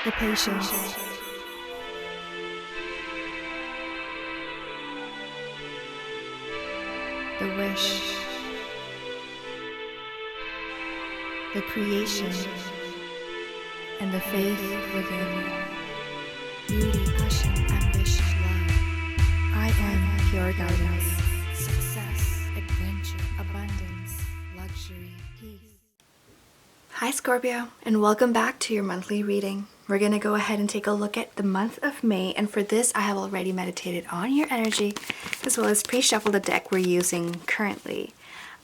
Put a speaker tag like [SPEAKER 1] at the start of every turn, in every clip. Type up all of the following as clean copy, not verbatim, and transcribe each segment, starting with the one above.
[SPEAKER 1] the patience, the wish, the creation, and the faith within. Beauty, passion, ambition, love. I am pure guidance, success, adventure, abundance, luxury, peace. Hi Scorpio, and welcome back to your monthly reading. We're going to go ahead and take a look at the month of May, and for this I have already meditated on your energy as well as pre-shuffled the deck we're using currently.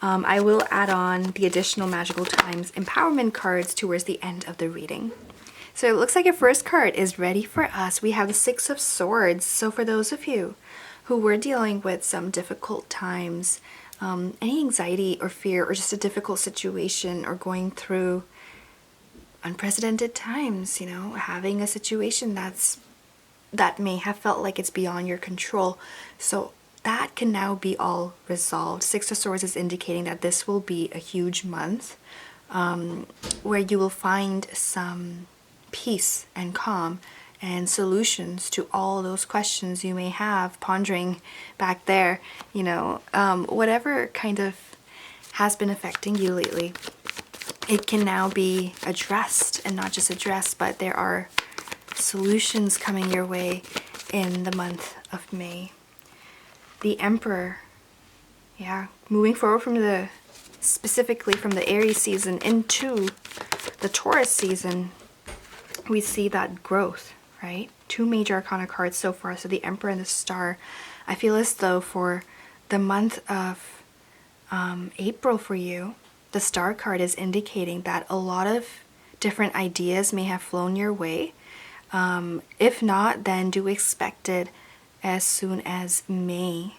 [SPEAKER 1] I will add on the additional Magical Times empowerment cards towards the end of the reading. So it looks like your first card is ready for us. We have the Six of Swords. So for those of you who were dealing with some difficult times, any anxiety or fear or just a difficult situation or going through unprecedented times, having a situation that may have felt like it's beyond your control. So that can now be all resolved. Six of Swords is indicating that this will be a huge month where you will find some peace and calm and solutions to all those questions you may have pondering back there, whatever kind of has been affecting you lately. It can now be addressed, and not just addressed, but there are solutions coming your way in the month of May. The Emperor, moving forward specifically from the Aries season into the Taurus season, we see that growth, right? Two major arcana cards so far, so the Emperor and the Star. I feel as though for the month of April for you, the Star card is indicating that a lot of different ideas may have flown your way. If not, then do expect it as soon as May.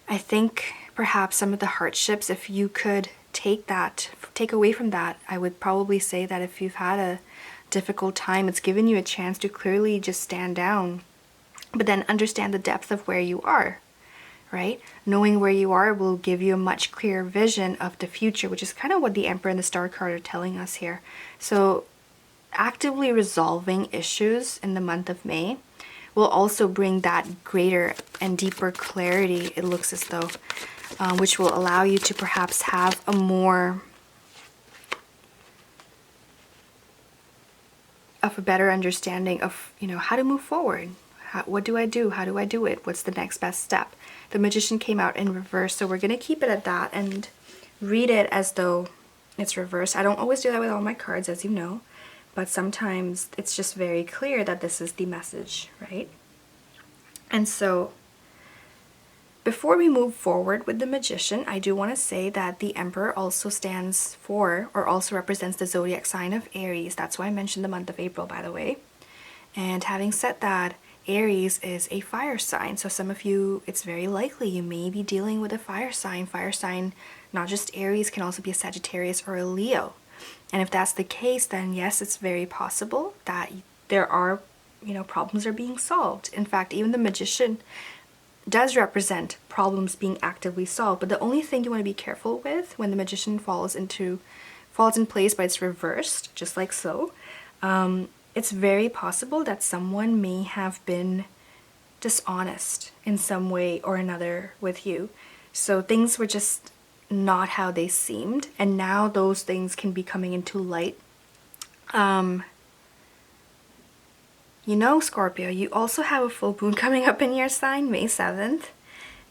[SPEAKER 1] I think perhaps some of the hardships, if you could take away from that, I would probably say that if you've had a difficult time, it's given you a chance to clearly just stand down, but then understand the depth of where you are, right? Knowing where you are will give you a much clearer vision of the future, which is kind of what the Emperor and the Star card are telling us here. So actively resolving issues in the month of May will also bring that greater and deeper clarity, it looks as though, which will allow you to perhaps have a more of a better understanding of, how to move forward. What do I do? How do I do it? What's the next best step? The Magician came out in reverse, so we're going to keep it at that and read it as though it's reversed. I don't always do that with all my cards, as you know, but sometimes it's just very clear that this is the message, right? And so before we move forward with the Magician, I do want to say that the Emperor also stands for, or also represents, the zodiac sign of Aries. That's why I mentioned the month of April, by the way. And having said that, Aries is a fire sign. So some of you, it's very likely you may be dealing with a fire sign. Fire sign, not just Aries, can also be a Sagittarius or a Leo. And if that's the case, then yes, it's very possible that there are, problems are being solved. In fact, even the Magician does represent problems being actively solved. But the only thing you want to be careful with when the Magician falls in place, but it's reversed, just like so, it's very possible that someone may have been dishonest in some way or another with you. So things were just not how they seemed, and now those things can be coming into light. Scorpio, you also have a full moon coming up in your sign, May 7th.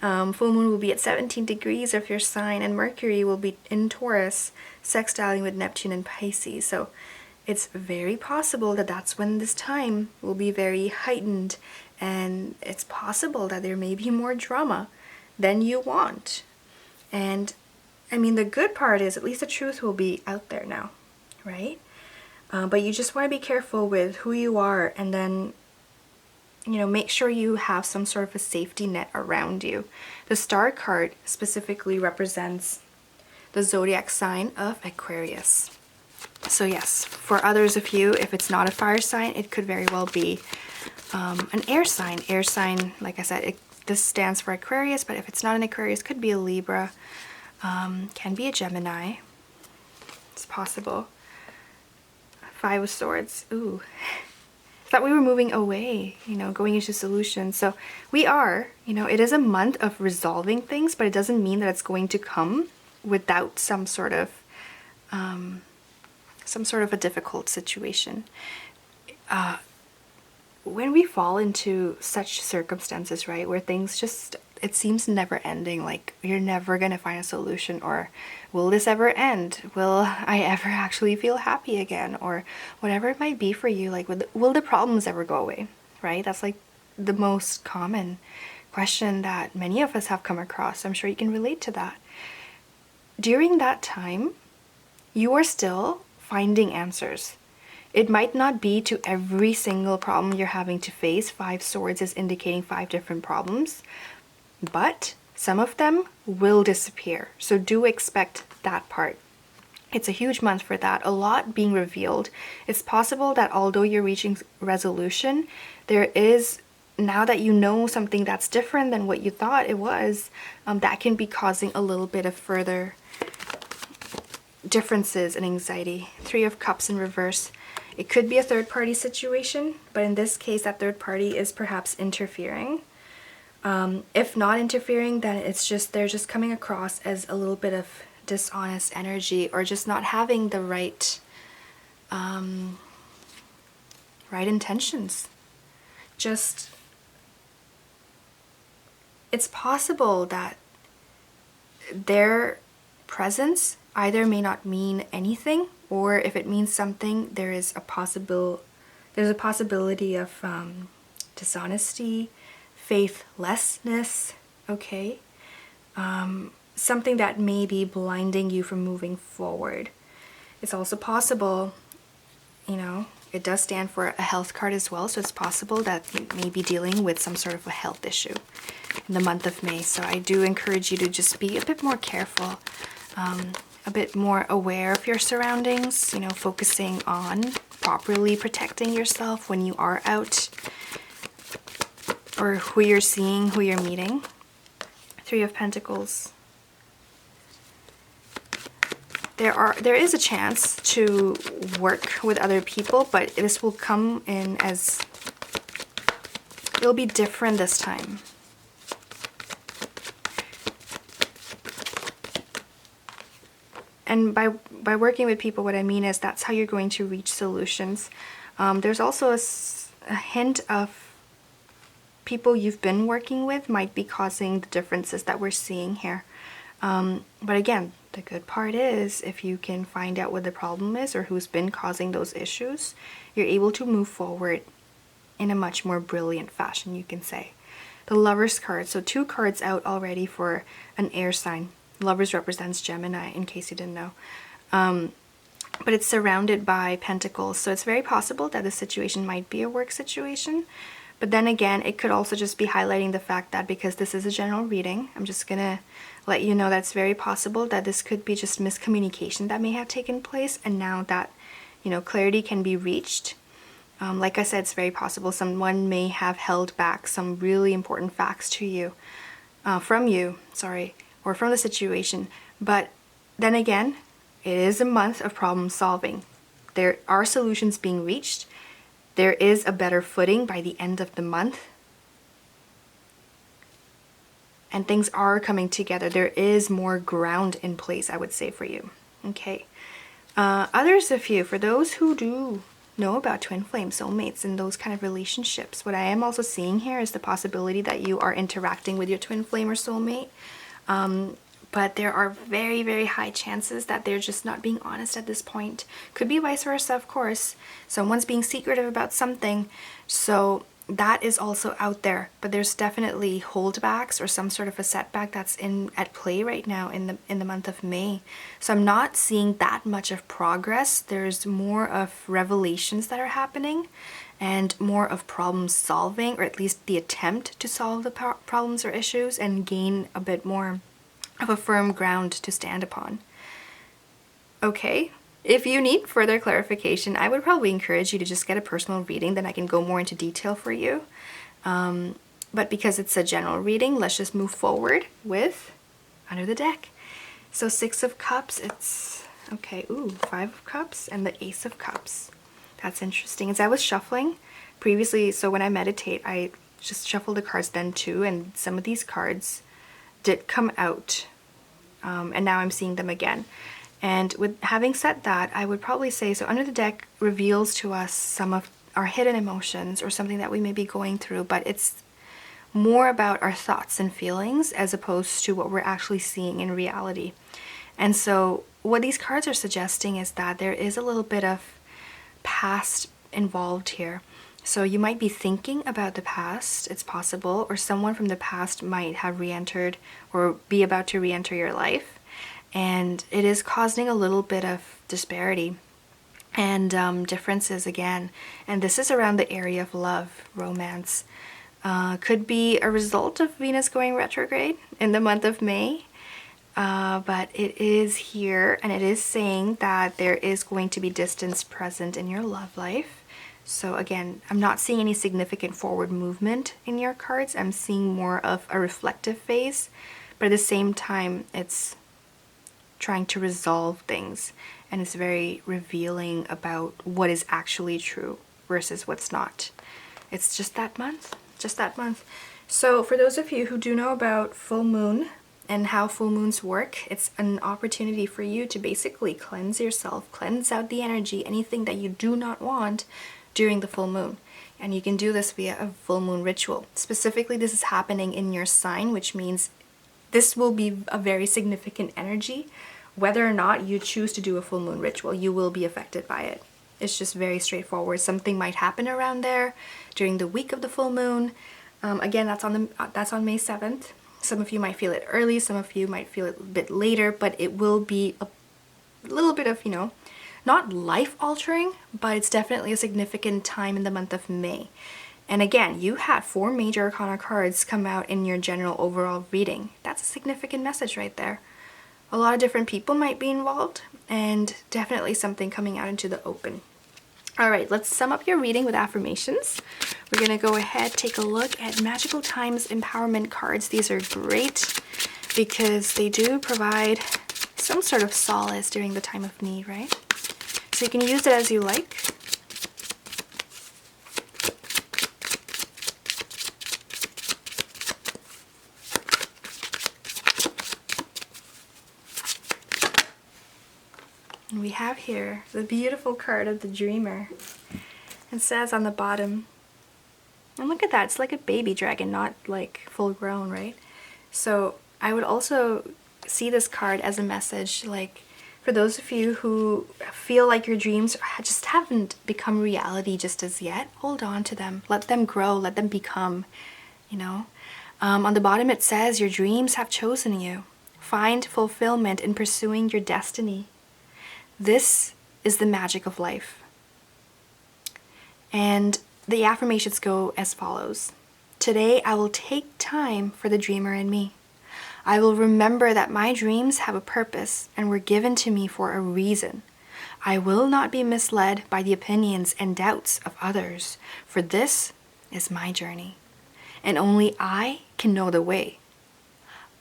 [SPEAKER 1] Full moon will be at 17 degrees of your sign, and Mercury will be in Taurus, sextiling with Neptune and Pisces. So it's very possible that that's when this time will be very heightened, and it's possible that there may be more drama than you want. And I mean, the good part is at least the truth will be out there now, right? But you just want to be careful with who you are, and then, make sure you have some sort of a safety net around you. The Star card specifically represents the zodiac sign of Aquarius. So yes, for others of you, if it's not a fire sign, it could very well be an air sign. Air sign, like I said, this stands for Aquarius, but if it's not an Aquarius, could be a Libra, can be a Gemini. It's possible. Five of Swords. Ooh. Thought we were moving away, you know, going into solutions. So we are, you know, it is a month of resolving things, but it doesn't mean that it's going to come without some sort of a difficult situation. When we fall into such circumstances, right, where things just, it seems never ending, like you're never gonna find a solution, or will this ever end? Will I ever actually feel happy again? Or whatever it might be for you, like will the problems ever go away, right? That's like the most common question that many of us have come across. I'm sure you can relate to that. During that time, you are still finding answers. It might not be to every single problem you're having to face. Five Swords is indicating 5 different problems, but some of them will disappear. So do expect that part. It's a huge month for that. A lot being revealed. It's possible that although you're reaching resolution, there is, now that you know something that's different than what you thought it was, that can be causing a little bit of further differences and anxiety. Three of Cups in reverse. It could be a third-party situation, but in this case, that third party is perhaps interfering. If not interfering, then it's just, they're just coming across as a little bit of dishonest energy, or just not having the right intentions. Just, it's possible that their presence either may not mean anything, or if it means something, there's a possibility of dishonesty, faithlessness, okay? Something that may be blinding you from moving forward. It's also possible, you know, it does stand for a health card as well, so it's possible that you may be dealing with some sort of a health issue in the month of May. So I do encourage you to just be a bit more careful, a bit more aware of your surroundings, you know, focusing on properly protecting yourself when you are out, or who you're seeing, who you're meeting. Three of Pentacles. There is a chance to work with other people, but this will come in as, it'll be different this time. And by working with people, what I mean is that's how you're going to reach solutions. There's also a hint of people you've been working with might be causing the differences that we're seeing here. But again, the good part is if you can find out what the problem is or who's been causing those issues, you're able to move forward in a much more brilliant fashion, you can say. The Lovers card, so 2 cards out already for an air sign. Lovers represents Gemini, in case you didn't know. But it's surrounded by Pentacles, so it's very possible that the situation might be a work situation. But then again, it could also just be highlighting the fact that because this is a general reading, I'm just gonna let you know that's very possible that this could be just miscommunication that may have taken place, and now that, you know, clarity can be reached. Like I said, it's very possible someone may have held back some really important facts to you, from you, or from the situation. But then again, it is a month of problem solving. There are solutions being reached. There is a better footing by the end of the month. And things are coming together. There is more ground in place, I would say, for you. Okay. Others of you, for those who do know about twin flame soulmates and those kind of relationships, what I am also seeing here is the possibility that you are interacting with your twin flame or soulmate. But there are very, very high chances that they're just not being honest at this point. Could be vice versa, of course. Someone's being secretive about something. So that is also out there. But there's definitely holdbacks or some sort of a setback that's at play right now in the month of May. So I'm not seeing that much of progress. There's more of revelations that are happening and more of problem solving, or at least the attempt to solve the problems or issues and gain a bit more of a firm ground to stand upon. Okay, if you need further clarification, I would probably encourage you to just get a personal reading, then I can go more into detail for you. But because it's a general reading, let's just move forward with Under the Deck. So 6 of Cups, it's, okay, ooh, 5 of Cups and the Ace of Cups. That's interesting. As I was shuffling previously, so when I meditate, I just shuffle the cards then too, and some of these cards did come out, and now I'm seeing them again. And with having said that, I would probably say, so under the deck reveals to us some of our hidden emotions or something that we may be going through, but it's more about our thoughts and feelings as opposed to what we're actually seeing in reality. And so what these cards are suggesting is that there is a little bit of past involved here. So you might be thinking about the past, it's possible, or someone from the past might have re-entered or be about to re-enter your life. And it is causing a little bit of disparity and differences again. And this is around the area of love, romance. Could be a result of Venus going retrograde in the month of May. But it is here, and it is saying that there is going to be distance present in your love life. So again, I'm not seeing any significant forward movement in your cards. I'm seeing more of a reflective phase, but at the same time, it's trying to resolve things, and it's very revealing about what is actually true versus what's not. It's just that month, just that month. So for those of you who do know about full moon and how full moons work, it's an opportunity for you to basically cleanse yourself, cleanse out the energy, anything that you do not want during the full moon. And you can do this via a full moon ritual. Specifically, this is happening in your sign, which means this will be a very significant energy. Whether or not you choose to do a full moon ritual, you will be affected by it. It's just very straightforward. Something might happen around there during the week of the full moon. Again, that's on May 7th. Some of you might feel it early, some of you might feel it a bit later, but it will be a little bit of, not life-altering, but it's definitely a significant time in the month of May. And again, you had 4 major arcana cards come out in your general overall reading. That's a significant message right there. A lot of different people might be involved, and definitely something coming out into the open. All right, let's sum up your reading with affirmations. We're gonna go ahead, take a look at Magical Times Empowerment cards. These are great because they do provide some sort of solace during the time of need, right? So you can use it as you like. And we have here the beautiful card of the Dreamer. It says on the bottom, and look at that, it's like a baby dragon, not like full grown, right? So I would also see this card as a message, like for those of you who feel like your dreams just haven't become reality just as yet, hold on to them, let them grow, let them become, On the bottom it says, your dreams have chosen you. Find fulfillment in pursuing your destiny. This is the magic of life. And the affirmations go as follows. Today I will take time for the dreamer in me. I will remember that my dreams have a purpose and were given to me for a reason. I will not be misled by the opinions and doubts of others, for this is my journey, and only I can know the way.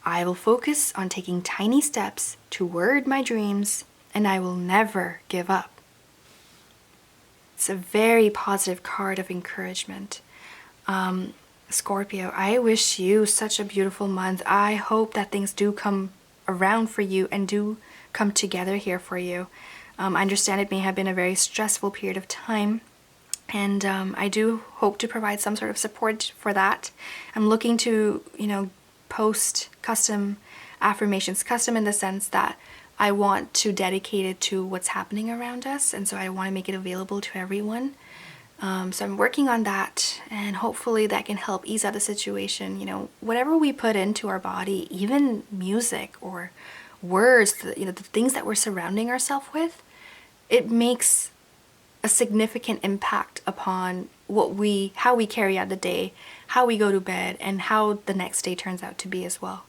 [SPEAKER 1] I will focus on taking tiny steps toward my dreams, and I will never give up. It's a very positive card of encouragement. Scorpio, I wish you such a beautiful month. I hope that things do come around for you and do come together here for you. I understand it may have been a very stressful period of time, and I do hope to provide some sort of support for that. I'm looking to, post custom affirmations, custom in the sense that I want to dedicate it to what's happening around us, and so I want to make it available to everyone. So I'm working on that, and hopefully that can help ease out the situation. Whatever we put into our body, even music or words, the things that we're surrounding ourselves with, it makes a significant impact upon how we carry out the day, how we go to bed, and how the next day turns out to be as well.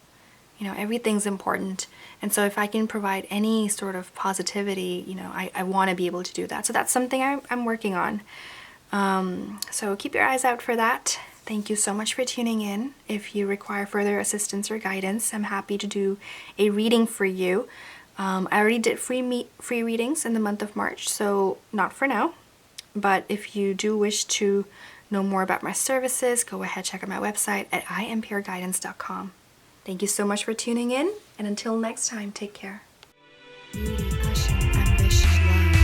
[SPEAKER 1] Everything's important. And so if I can provide any sort of positivity, I want to be able to do that. So that's something I'm working on. So keep your eyes out for that. Thank you so much for tuning in. If you require further assistance or guidance, I'm happy to do a reading for you. I already did free readings in the month of March, so not for now. But if you do wish to know more about my services, go ahead, check out my website at IamPureGuidance.com. Thank you so much for tuning in, and until next time, take care. Beauty, passion, ambition, love.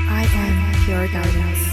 [SPEAKER 1] I am Pure Guidance.